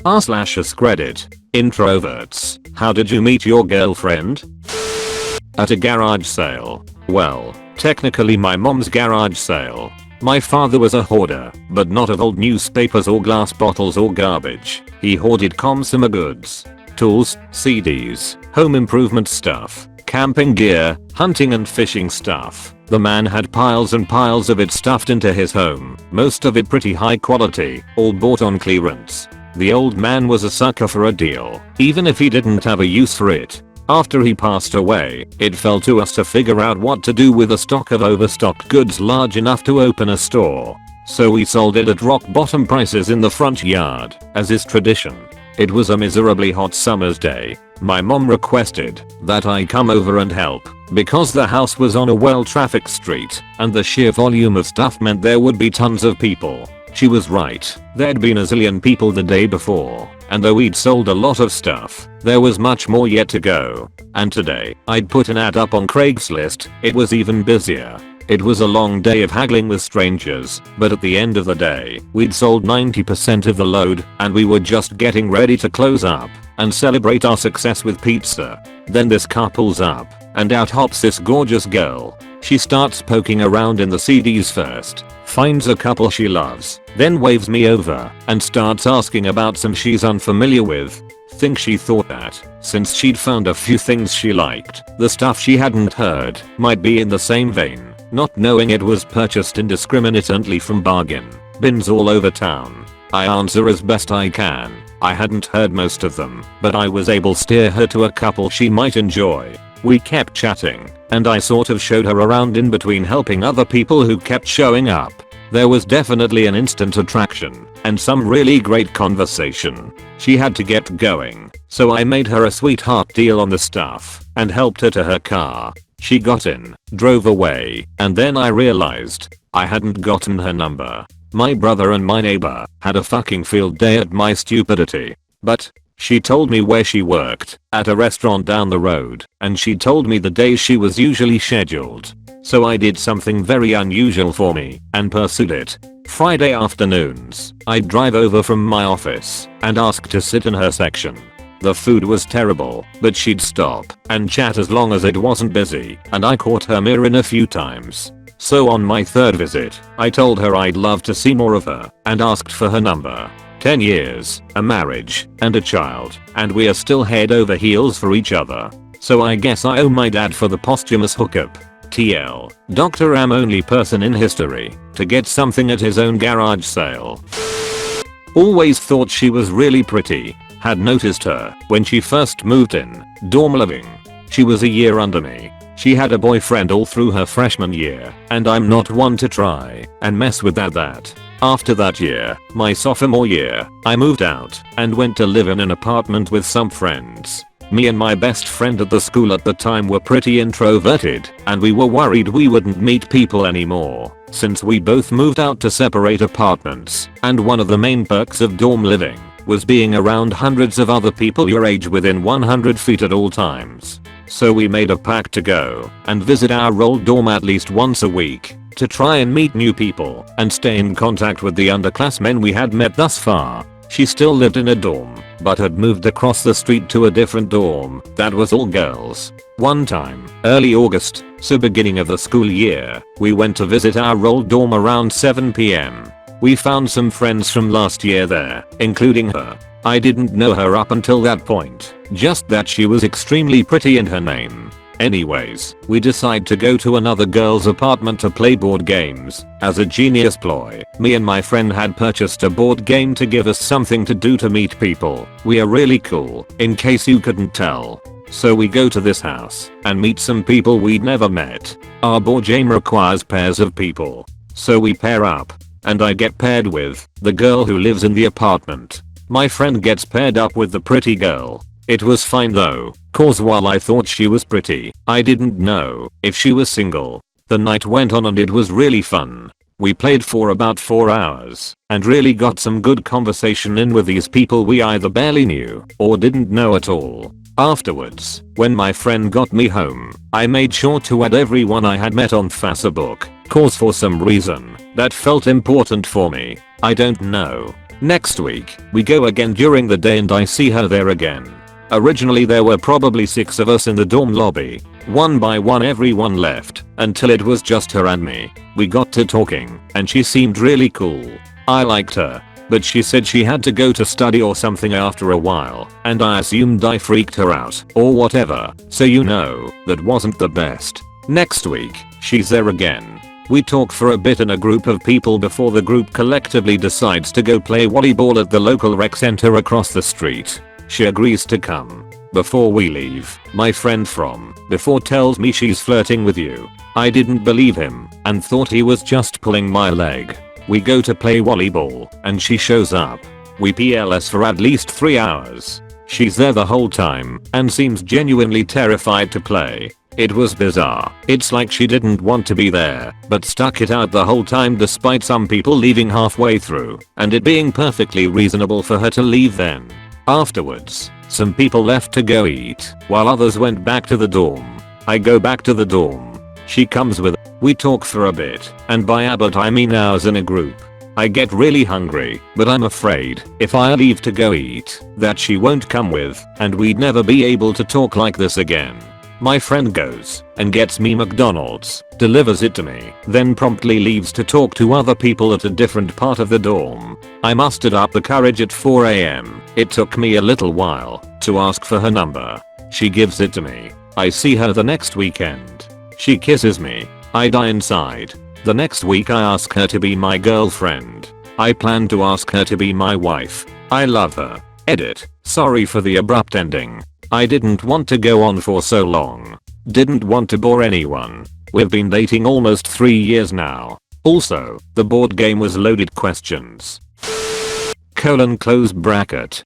r/AskReddit. Introverts. How did you meet your girlfriend? At a garage sale. Well, technically my mom's garage sale. My father was a hoarder, but not of old newspapers or glass bottles or garbage. He hoarded consumer goods, tools, CDs, home improvement stuff, camping gear, hunting and fishing stuff. The man had piles and piles of it stuffed into his home, most of it pretty high quality, all bought on clearance. The old man was a sucker for a deal, even if he didn't have a use for it. After he passed away, it fell to us to figure out what to do with a stock of overstocked goods large enough to open a store. So we sold it at rock bottom prices in the front yard, as is tradition. It was a miserably hot summer's day. My mom requested that I come over and help because the house was on a well-trafficked street and the sheer volume of stuff meant there would be tons of people. She was right. There'd been a zillion people the day before, and though we'd sold a lot of stuff, there was much more yet to go. And today, I'd put an ad up on Craigslist. It was even busier. It was a long day of haggling with strangers, but at the end of the day, we'd sold 90% of the load, and we were just getting ready to close up and celebrate our success with pizza. Then this car pulls up, and out hops this gorgeous girl. She starts poking around in the CDs first, finds a couple she loves, then waves me over and starts asking about some she's unfamiliar with. Think she thought that, since she'd found a few things she liked, the stuff she hadn't heard might be in the same vein, not knowing it was purchased indiscriminately from bargain bins all over town. I answer as best I can. I hadn't heard most of them, but I was able to steer her to a couple she might enjoy. We kept chatting, and I sort of showed her around in between helping other people who kept showing up. There was definitely an instant attraction, and some really great conversation. She had to get going, so I made her a sweetheart deal on the stuff, and helped her to her car. She got in, drove away, and then I realized I hadn't gotten her number. My brother and my neighbor had a fucking field day at my stupidity. But she told me where she worked, at a restaurant down the road, and she told me the days she was usually scheduled. So I did something very unusual for me and pursued it. Friday afternoons, I'd drive over from my office and ask to sit in her section. The food was terrible, but she'd stop and chat as long as it wasn't busy, and I caught her mirror in a few times. So on my third visit, I told her I'd love to see more of her and asked for her number. 10 years, a marriage, and a child, and we are still head over heels for each other. So I guess I owe my dad for the posthumous hookup. TL. Dr. Am only person in history to get something at his own garage sale. Always thought she was really pretty. Had noticed her when she first moved in, dorm living. She was a year under me. She had a boyfriend all through her freshman year, and I'm not one to try and mess with that. After that year, my sophomore year, I moved out and went to live in an apartment with some friends. Me and my best friend at the school at the time were pretty introverted, and we were worried we wouldn't meet people anymore, since we both moved out to separate apartments, and one of the main perks of dorm living was being around hundreds of other people your age within 100 feet at all times. So we made a pact to go and visit our old dorm at least once a week to try and meet new people and stay in contact with the underclassmen we had met thus far. She still lived in a dorm, but had moved across the street to a different dorm that was all girls. One time, early August, so beginning of the school year, we went to visit our old dorm around 7 PM. We found some friends from last year there, including her. I didn't know her up until that point, just that she was extremely pretty in her name. Anyways, we decide to go to another girl's apartment to play board games. As a genius ploy, me and my friend had purchased a board game to give us something to do to meet people. We are really cool, in case you couldn't tell. So we go to this house and meet some people we'd never met. Our board game requires pairs of people. So we pair up, and I get paired with the girl who lives in the apartment. My friend gets paired up with the pretty girl. It was fine though, cause while I thought she was pretty, I didn't know if she was single. The night went on and it was really fun. We played for about 4 hours and really got some good conversation in with these people we either barely knew or didn't know at all. Afterwards, when my friend got me home, I made sure to add everyone I had met on Facebook, cause for some reason that felt important for me. I don't know. Next week, we go again during the day and I see her there again. Originally there were probably 6 of us in the dorm lobby. One by one everyone left, until it was just her and me. We got to talking, and she seemed really cool. I liked her. But she said she had to go to study or something after a while, and I assumed I freaked her out, or whatever, so you know, that wasn't the best. Next week, she's there again. We talk for a bit in a group of people before the group collectively decides to go play volleyball at the local rec center across the street. She agrees to come. Before we leave, my friend from before tells me she's flirting with you. I didn't believe him, and thought he was just pulling my leg. We go to play volleyball, and she shows up. We PLS for at least 3 hours. She's there the whole time, and seems genuinely terrified to play. It was bizarre. It's like she didn't want to be there, but stuck it out the whole time despite some people leaving halfway through, and it being perfectly reasonable for her to leave then. Afterwards, some people left to go eat, while others went back to the dorm. I go back to the dorm. She comes with. We talk for a bit, and by a bit I mean hours in a group. I get really hungry, but I'm afraid, if I leave to go eat, that she won't come with, and we'd never be able to talk like this again. My friend goes, and gets me McDonald's, delivers it to me, then promptly leaves to talk to other people at a different part of the dorm. I mustered up the courage at 4 AM. It took me a little while to ask for her number. She gives it to me. I see her the next weekend. She kisses me. I die inside. The next week I ask her to be my girlfriend. I plan to ask her to be my wife. I love her. Edit. Sorry for the abrupt ending. I didn't want to go on for so long. Didn't want to bore anyone. We've been dating almost 3 years now. Also, the board game was loaded questions. Close bracket.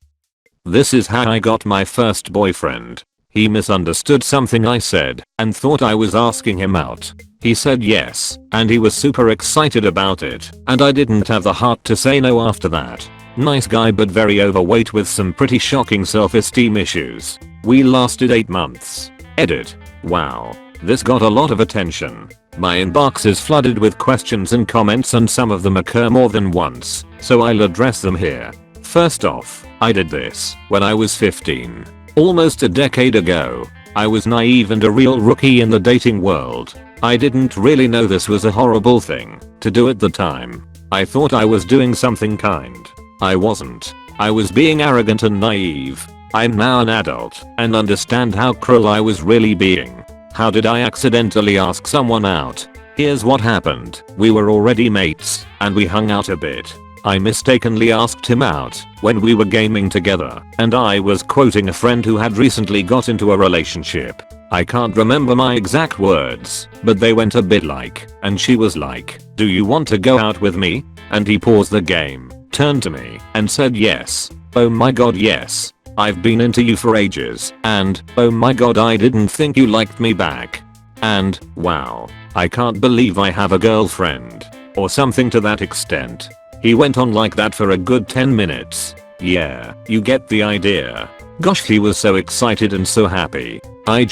This is how I got my first boyfriend. He misunderstood something I said and thought I was asking him out. He said yes, and he was super excited about it, and I didn't have the heart to say no after that. Nice guy but very overweight with some pretty shocking self-esteem issues. We lasted 8 months. Edit. Wow. This got a lot of attention. My inbox is flooded with questions and comments and some of them occur more than once, so I'll address them here. First off, I did this when I was 15. Almost a decade ago. I was naive and a real rookie in the dating world. I didn't really know this was a horrible thing to do at the time. I thought I was doing something kind. I wasn't. I was being arrogant and naive. I'm now an adult and understand how cruel I was really being. How did I accidentally ask someone out? Here's what happened. We were already mates and we hung out a bit. I mistakenly asked him out when we were gaming together, and I was quoting a friend who had recently got into a relationship. I can't remember my exact words, but they went a bit like, and she was like, "Do you want to go out with me?" And he paused the game, turned to me, and said yes. Oh my god, yes. I've been into you for ages, and oh my god, I didn't think you liked me back. And wow, I can't believe I have a girlfriend. Or something to that extent. He went on like that for a good 10 minutes. Yeah, you get the idea. Gosh, he was so excited and so happy. I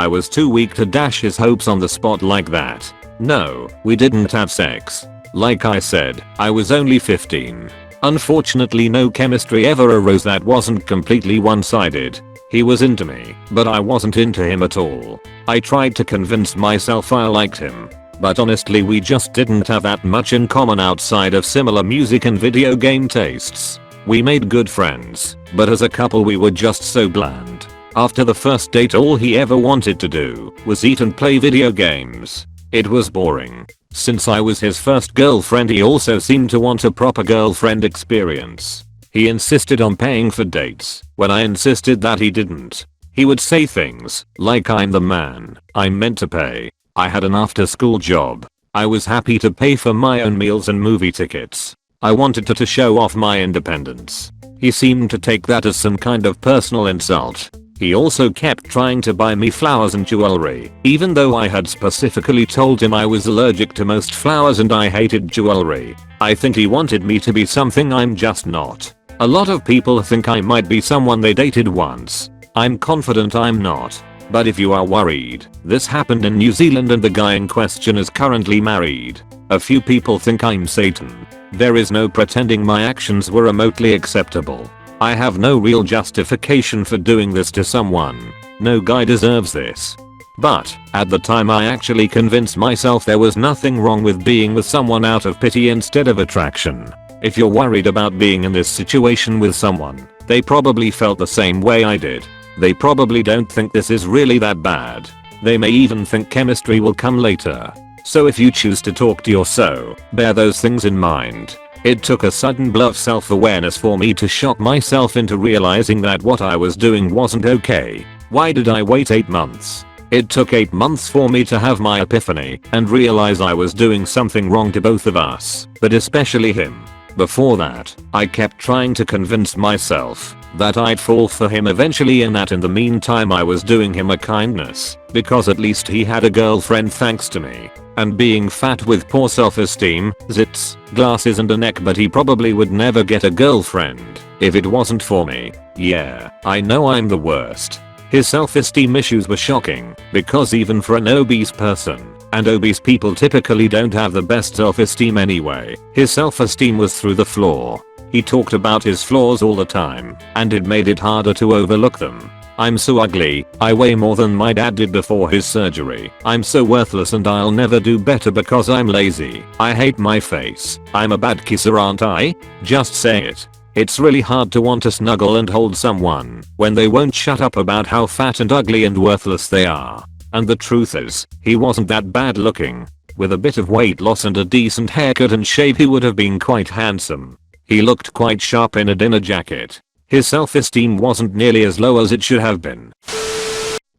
was too weak to dash his hopes on the spot like that. No, we didn't have sex. Like I said, I was only 15. Unfortunately, no chemistry ever arose that wasn't completely one-sided. He was into me, but I wasn't into him at all. I tried to convince myself I liked him. But honestly, we just didn't have that much in common outside of similar music and video game tastes. We made good friends, but as a couple we were just so bland. After the first date, all he ever wanted to do was eat and play video games. It was boring. Since I was his first girlfriend, he also seemed to want a proper girlfriend experience. He insisted on paying for dates when I insisted that he didn't. He would say things like, "I'm the man, I'm meant to pay." I had an after-school job. I was happy to pay for my own meals and movie tickets. I wanted to show off my independence. He seemed to take that as some kind of personal insult. He also kept trying to buy me flowers and jewelry, even though I had specifically told him I was allergic to most flowers and I hated jewelry. I think he wanted me to be something I'm just not. A lot of people think I might be someone they dated once. I'm confident I'm not. But if you are worried, this happened in New Zealand and the guy in question is currently married. A few people think I'm Satan. There is no pretending my actions were remotely acceptable. I have no real justification for doing this to someone. No guy deserves this. But, at the time I actually convinced myself there was nothing wrong with being with someone out of pity instead of attraction. If you're worried about being in this situation with someone, they probably felt the same way I did. They probably don't think this is really that bad. They may even think chemistry will come later. So if you choose to talk to your so, bear those things in mind. It took a sudden blow of self-awareness for me to shock myself into realizing that what I was doing wasn't okay. Why did I wait 8 months? It took 8 months for me to have my epiphany and realize I was doing something wrong to both of us, but especially him. Before that, I kept trying to convince myself that I'd fall for him eventually and that in the meantime I was doing him a kindness, because at least he had a girlfriend thanks to me. And being fat with poor self-esteem, zits, glasses and a neck, but he probably would never get a girlfriend if it wasn't for me. Yeah, I know I'm the worst. His self-esteem issues were shocking, because even for an obese person, and obese people typically don't have the best self-esteem anyway, his self-esteem was through the floor. He talked about his flaws all the time, and it made it harder to overlook them. I'm so ugly, I weigh more than my dad did before his surgery. I'm so worthless and I'll never do better because I'm lazy. I hate my face. I'm a bad kisser, aren't I? Just say it. It's really hard to want to snuggle and hold someone when they won't shut up about how fat and ugly and worthless they are. And the truth is, he wasn't that bad looking. With a bit of weight loss and a decent haircut and shave he would have been quite handsome. He looked quite sharp in a dinner jacket. His self-esteem wasn't nearly as low as it should have been.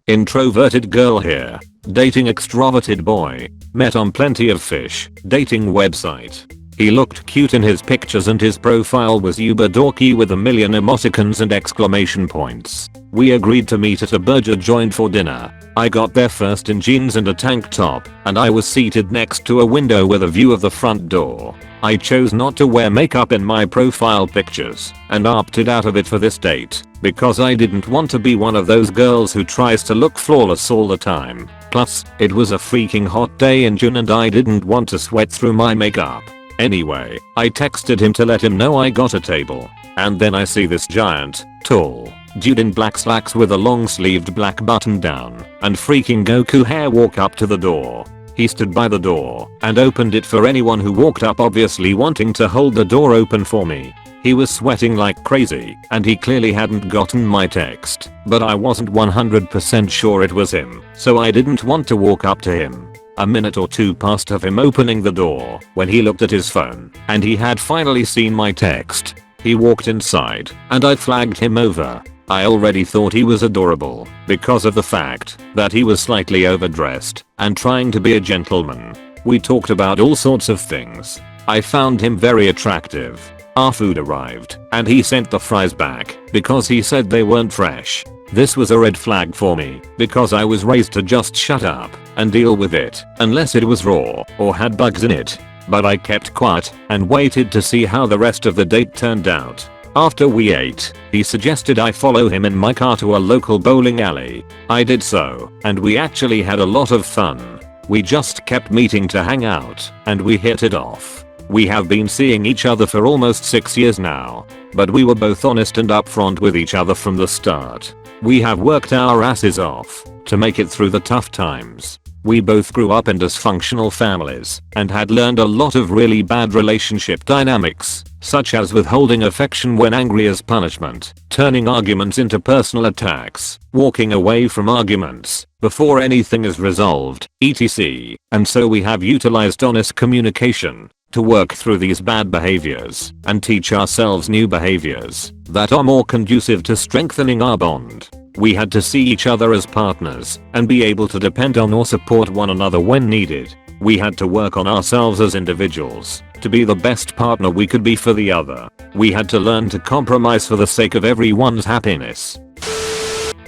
Introverted girl here. Dating extroverted boy. Met on Plenty of Fish dating website. He looked cute in his pictures and his profile was uber dorky with a million emoticons and exclamation points. We agreed to meet at a burger joint for dinner. I got there first in jeans and a tank top, and I was seated next to a window with a view of the front door. I chose not to wear makeup in my profile pictures and opted out of it for this date because I didn't want to be one of those girls who tries to look flawless all the time. Plus, it was a freaking hot day in June and I didn't want to sweat through my makeup. Anyway, I texted him to let him know I got a table, and then I see this giant, tall dude in black slacks with a long-sleeved black button down and freaking Goku hair walk up to the door. He stood by the door and opened it for anyone who walked up, obviously wanting to hold the door open for me. He was sweating like crazy and he clearly hadn't gotten my text, but I wasn't 100% sure it was him, so I didn't want to walk up to him. A minute or two passed of him opening the door when he looked at his phone and he had finally seen my text. He walked inside and I flagged him over. I already thought he was adorable because of the fact that he was slightly overdressed and trying to be a gentleman. We talked about all sorts of things. I found him very attractive. Our food arrived and he sent the fries back because he said they weren't fresh. This was a red flag for me because I was raised to just shut up and deal with it unless it was raw or had bugs in it. But I kept quiet and waited to see how the rest of the date turned out. After we ate, he suggested I follow him in my car to a local bowling alley. I did so, and we actually had a lot of fun. We just kept meeting to hang out, and we hit it off. We have been seeing each other for almost 6 years now, but we were both honest and upfront with each other from the start. We have worked our asses off to make it through the tough times. We both grew up in dysfunctional families and had learned a lot of really bad relationship dynamics, such as withholding affection when angry as punishment, turning arguments into personal attacks, walking away from arguments before anything is resolved, etc. And so we have utilized honest communication to work through these bad behaviors and teach ourselves new behaviors that are more conducive to strengthening our bond. We had to see each other as partners and be able to depend on or support one another when needed. We had to work on ourselves as individuals to be the best partner we could be for the other. We had to learn to compromise for the sake of everyone's happiness.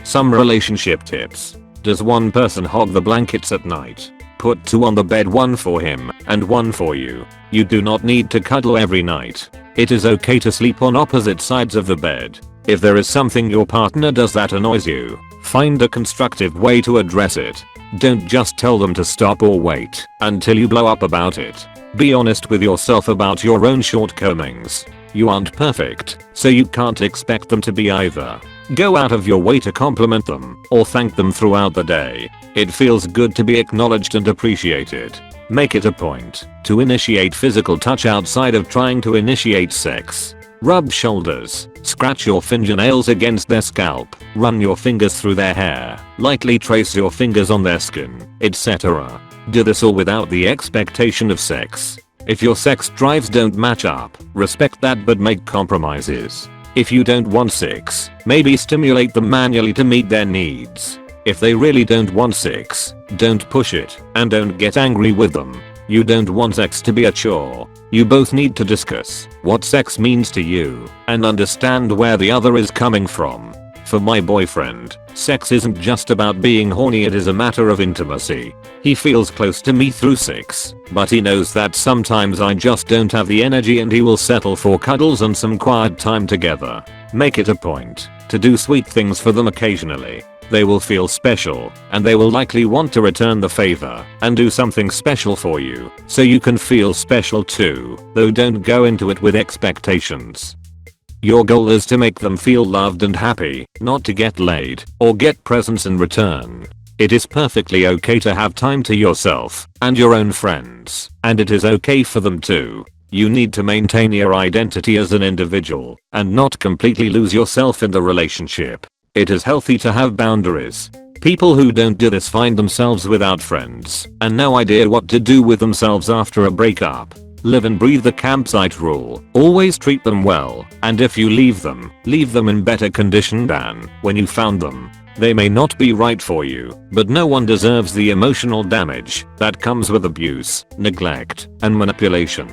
Some relationship tips. Does one person hog the blankets at night? Put 2 on the bed, 1 for him and 1 for you. You do not need to cuddle every night. It is okay to sleep on opposite sides of the bed. If there is something your partner does that annoys you, find a constructive way to address it. Don't just tell them to stop or wait until you blow up about it. Be honest with yourself about your own shortcomings. You aren't perfect, so you can't expect them to be either. Go out of your way to compliment them or thank them throughout the day. It feels good to be acknowledged and appreciated. Make it a point to initiate physical touch outside of trying to initiate sex. Rub shoulders, scratch your fingernails against their scalp, run your fingers through their hair, lightly trace your fingers on their skin, etc. Do this all without the expectation of sex. If your sex drives don't match up, respect that but make compromises. If you don't want sex, maybe stimulate them manually to meet their needs. If they really don't want sex, don't push it, and don't get angry with them. You don't want sex to be a chore. You both need to discuss what sex means to you and understand where the other is coming from. For my boyfriend, sex isn't just about being horny, it is a matter of intimacy. He feels close to me through sex, but he knows that sometimes I just don't have the energy and he will settle for cuddles and some quiet time together. Make it a point to do sweet things for them occasionally. They will feel special, and they will likely want to return the favor and do something special for you, so you can feel special too, though don't go into it with expectations. Your goal is to make them feel loved and happy, not to get laid or get presents in return. It is perfectly okay to have time to yourself and your own friends, and it is okay for them too. You need to maintain your identity as an individual and not completely lose yourself in the relationship. It is healthy to have boundaries. People who don't do this find themselves without friends and no idea what to do with themselves after a breakup. Live and breathe the campsite rule. Always treat them well, and if you leave them in better condition than when you found them. They may not be right for you, but no one deserves the emotional damage that comes with abuse, neglect, and manipulation.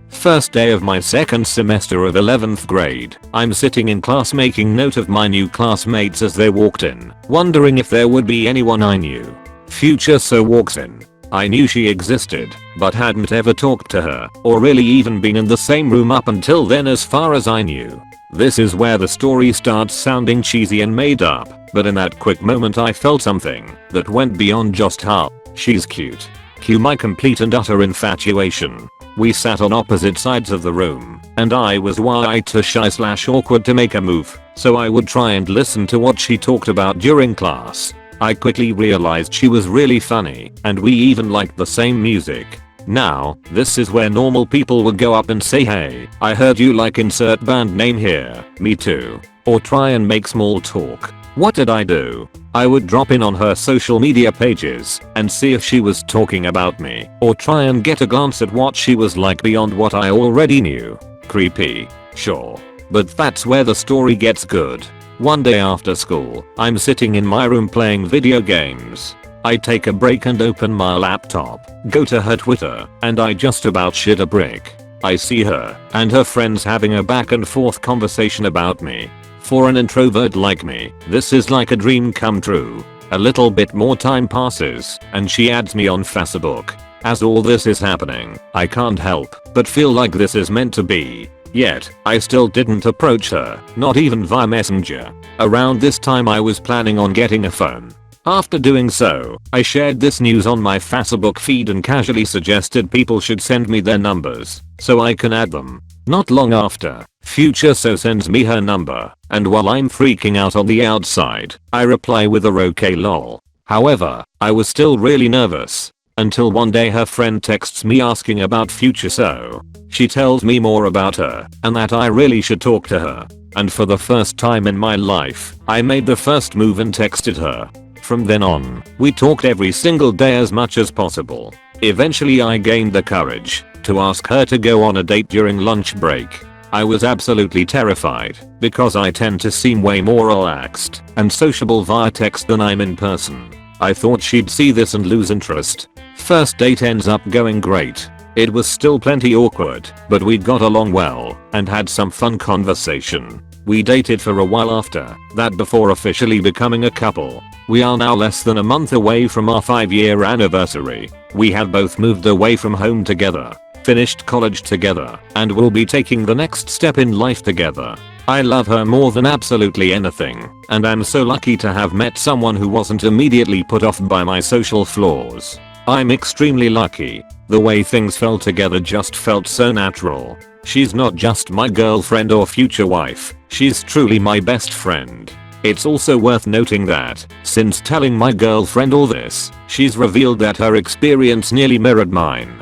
First day of my second semester of 11th grade, I'm sitting in class making note of my new classmates as they walked in, wondering if there would be anyone I knew. Future So walks in. I knew she existed, but hadn't ever talked to her or really even been in the same room up until then as far as I knew. This is where the story starts sounding cheesy and made up, but in that quick moment I felt something that went beyond just how she's cute. Cue my complete and utter infatuation. We sat on opposite sides of the room, and I was way too shy/awkward to make a move, so I would try and listen to what she talked about during class. I quickly realized she was really funny, and we even liked the same music. Now, this is where normal people would go up and say, "Hey, I heard you like insert band name here, me too," or try and make small talk. What did I do? I would drop in on her social media pages and see if she was talking about me, or try and get a glance at what she was like beyond what I already knew. Creepy, sure. But that's where the story gets good. One day after school, I'm sitting in my room playing video games. I take a break and open my laptop, go to her Twitter, and I just about shit a brick. I see her and her friends having a back and forth conversation about me. For an introvert like me, this is like a dream come true. A little bit more time passes, and she adds me on Facebook. As all this is happening, I can't help but feel like this is meant to be. Yet, I still didn't approach her, not even via Messenger. Around this time I was planning on getting a phone. After doing so, I shared this news on my Facebook feed and casually suggested people should send me their numbers so I can add them. Not long after, Future So sends me her number, and while I'm freaking out on the outside, I reply with a okay lol. However, I was still really nervous. Until one day her friend texts me asking about Future So. She tells me more about her, and that I really should talk to her. And for the first time in my life, I made the first move and texted her. From then on, we talked every single day as much as possible. Eventually I gained the courage to ask her to go on a date during lunch break. I was absolutely terrified because I tend to seem way more relaxed and sociable via text than I'm in person. I thought she'd see this and lose interest. First date ends up going great. It was still plenty awkward, but we got along well and had some fun conversation. We dated for a while after that before officially becoming a couple. We are now less than a month away from our 5-year anniversary. We have both moved away from home together, finished college together, and will be taking the next step in life together. I love her more than absolutely anything, and I'm so lucky to have met someone who wasn't immediately put off by my social flaws. I'm extremely lucky. The way things fell together just felt so natural. She's not just my girlfriend or future wife, she's truly my best friend. It's also worth noting that, since telling my girlfriend all this, she's revealed that her experience nearly mirrored mine.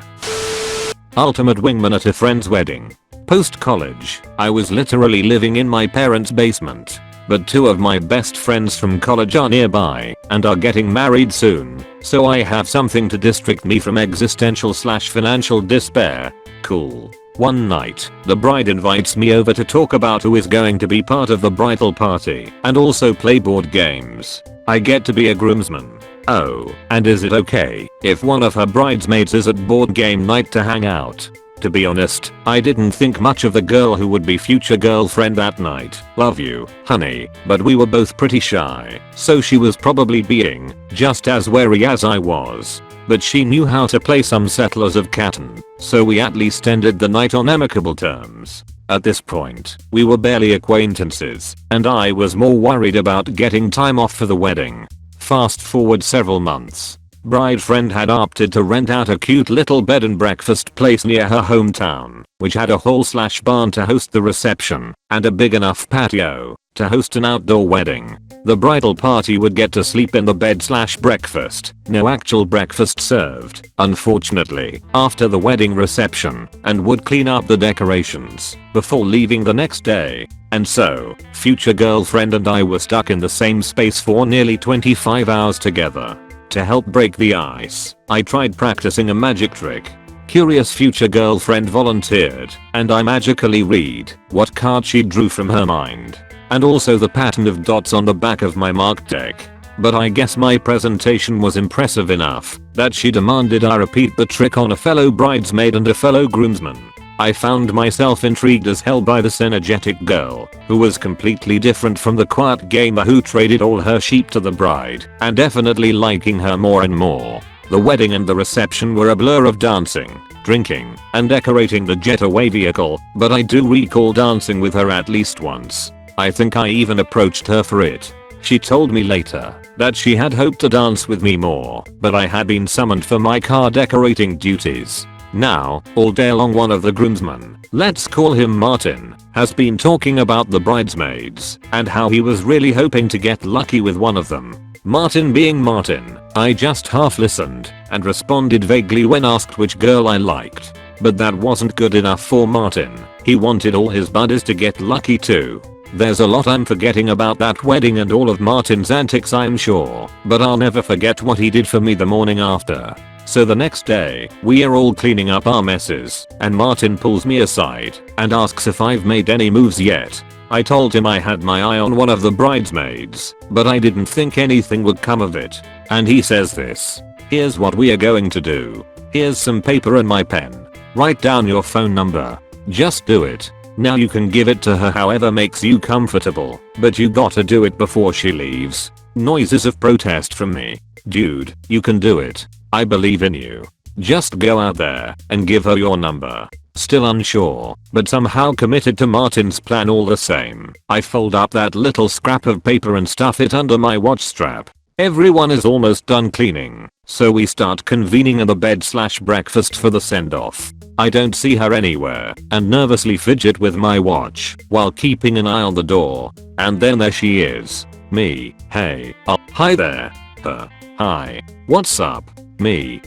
Ultimate wingman at a friend's wedding. Post-college, I was literally living in my parents' basement. But two of my best friends from college are nearby and are getting married soon, so I have something to distract me from existential/financial despair. Cool. One night, the bride invites me over to talk about who is going to be part of the bridal party and also play board games. I get to be a groomsman. Oh, and is it okay if one of her bridesmaids is at board game night to hang out? To be honest, I didn't think much of the girl who would be future girlfriend that night. Love you, honey, but we were both pretty shy, so she was probably being just as wary as I was. But she knew how to play some Settlers of Catan, so we at least ended the night on amicable terms. At this point, we were barely acquaintances, and I was more worried about getting time off for the wedding. Fast forward several months. Bride friend had opted to rent out a cute little bed and breakfast place near her hometown, which had a hall/barn to host the reception and a big enough patio to host an outdoor wedding. The bridal party would get to sleep in the bed/breakfast, no actual breakfast served, unfortunately, after the wedding reception, and would clean up the decorations before leaving the next day. And so, future girlfriend and I were stuck in the same space for nearly 25 hours together. To help break the ice, I tried practicing a magic trick. Curious future girlfriend volunteered, and I magically read what card she drew from her mind, and also the pattern of dots on the back of my marked deck. But I guess my presentation was impressive enough that she demanded I repeat the trick on a fellow bridesmaid and a fellow groomsman. I found myself intrigued as hell by this energetic girl, who was completely different from the quiet gamer who traded all her sheep to the bride, and definitely liking her more and more. The wedding and the reception were a blur of dancing, drinking, and decorating the getaway vehicle, but I do recall dancing with her at least once. I think I even approached her for it. She told me later that she had hoped to dance with me more, but I had been summoned for my car decorating duties. Now, all day long one of the groomsmen, let's call him Martin, has been talking about the bridesmaids and how he was really hoping to get lucky with one of them. Martin being Martin, I just half listened and responded vaguely when asked which girl I liked. But that wasn't good enough for Martin. He wanted all his buddies to get lucky too. There's a lot I'm forgetting about that wedding and all of Martin's antics I'm sure, but I'll never forget what he did for me the morning after. So the next day, we are all cleaning up our messes, and Martin pulls me aside and asks if I've made any moves yet. I told him I had my eye on one of the bridesmaids, but I didn't think anything would come of it. And he says this: "Here's what we are going to do. Here's some paper and my pen. Write down your phone number. Just do it. Now you can give it to her however makes you comfortable, but you gotta do it before she leaves." Noises of protest from me. Dude, you can do it. I believe in you. Just go out there and give her your number. Still unsure, but somehow committed to Martin's plan all the same. I fold up that little scrap of paper and stuff it under my watch strap. Everyone is almost done cleaning, so we start convening in the bed/breakfast for the send-off. I don't see her anywhere and nervously fidget with my watch while keeping an eye on the door. And then there she is. Me. Hey. Hi there. Her. Hi. What's up? Me.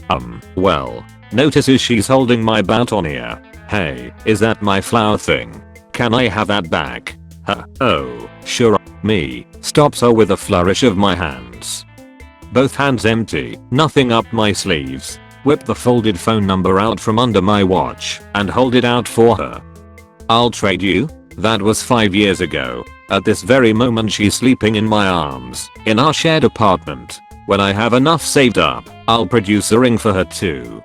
Well. Notices she's holding my boutonniere. Hey, is that my flower thing? Can I have that back? Oh, sure. Me. Stops her with a flourish of my hands. Both hands empty, nothing up my sleeves. Whip the folded phone number out from under my watch and hold it out for her. "I'll trade you." That was 5 years ago. At this very moment she's sleeping in my arms, in our shared apartment. When I have enough saved up, I'll produce a ring for her too.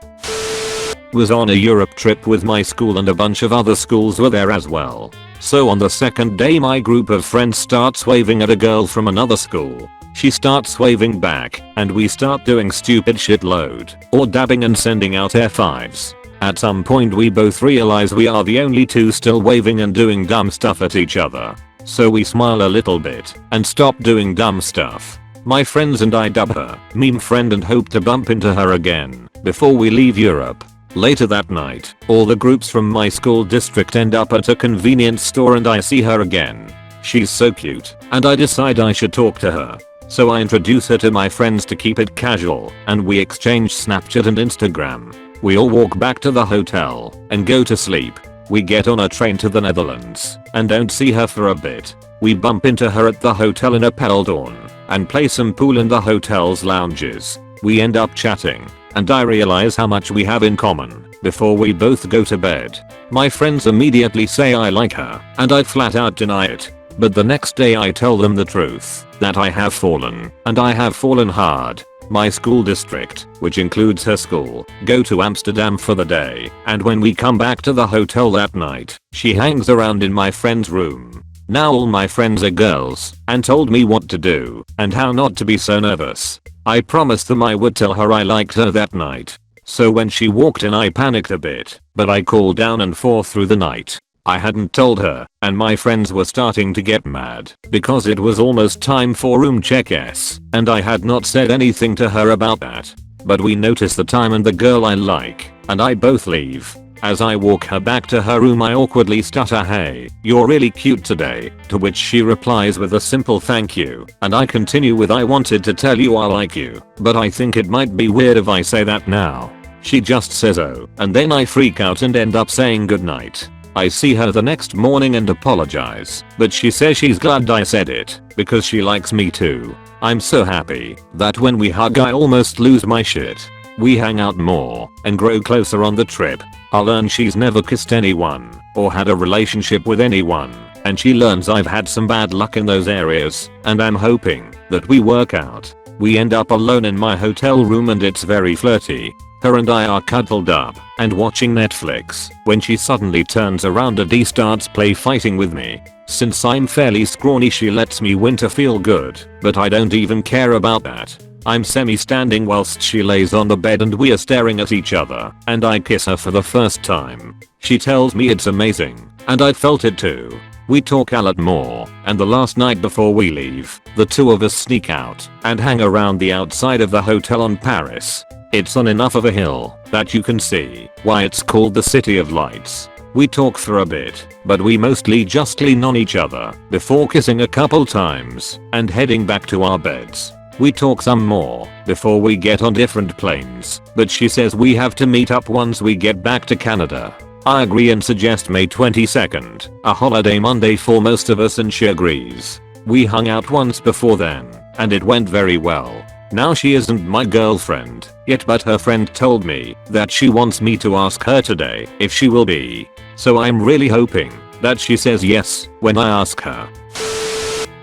Was on a Europe trip with my school and a bunch of other schools were there as well. So on the second day my group of friends starts waving at a girl from another school. She starts waving back and we start doing stupid shitload or dabbing and sending out air fives. At some point we both realize we are the only two still waving and doing dumb stuff at each other. So we smile a little bit and stop doing dumb stuff. My friends and I dub her meme friend and hope to bump into her again before we leave Europe. Later that night, all the groups from my school district end up at a convenience store and I see her again. She's so cute and I decide I should talk to her. So I introduce her to my friends to keep it casual and we exchange Snapchat and Instagram. We all walk back to the hotel and go to sleep. We get on a train to the Netherlands and don't see her for a bit. We bump into her at the hotel in Apeldoorn and play some pool in the hotel's lounges. We end up chatting and I realize how much we have in common before we both go to bed. My friends immediately say I like her and I flat out deny it. But the next day I tell them the truth that I have fallen and I have fallen hard. My school district, which includes her school, go to Amsterdam for the day and when we come back to the hotel that night, she hangs around in my friend's room. Now all my friends are girls and told me what to do and how not to be so nervous. I promised them I would tell her I liked her that night. So when she walked in I panicked a bit, but I called down and forth through the night. I hadn't told her and my friends were starting to get mad because it was almost time for room check-ins and I had not said anything to her about that. But we notice the time and the girl I like and I both leave. As I walk her back to her room I awkwardly stutter, "Hey, you're really cute today," to which she replies with a simple thank you and I continue with, "I wanted to tell you I like you, but I think it might be weird if I say that now." She just says oh and then I freak out and end up saying goodnight. I see her the next morning and apologize, but she says she's glad I said it because she likes me too. I'm so happy that when we hug I almost lose my shit. We hang out more and grow closer on the trip. I learn she's never kissed anyone or had a relationship with anyone and she learns I've had some bad luck in those areas and I'm hoping that we work out. We end up alone in my hotel room and it's very flirty. Her and I are cuddled up and watching Netflix when she suddenly turns around and starts play fighting with me. Since I'm fairly scrawny she lets me win to feel good, but I don't even care about that. I'm semi-standing whilst she lays on the bed and we are staring at each other and I kiss her for the first time. She tells me it's amazing and I felt it too. We talk a lot more and the last night before we leave, the two of us sneak out and hang around the outside of the hotel on Paris. It's on enough of a hill that you can see why it's called the City of Lights. We talk for a bit, but we mostly just lean on each other before kissing a couple times and heading back to our beds. We talk some more before we get on different planes, but she says we have to meet up once we get back to Canada. I agree and suggest May 22nd, a holiday Monday for most of us, and she agrees. We hung out once before then, and it went very well. Now she isn't my girlfriend yet, but her friend told me that she wants me to ask her today if she will be. So I'm really hoping that she says yes when I ask her.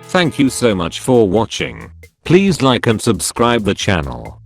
Thank you so much for watching. Please like and subscribe the channel.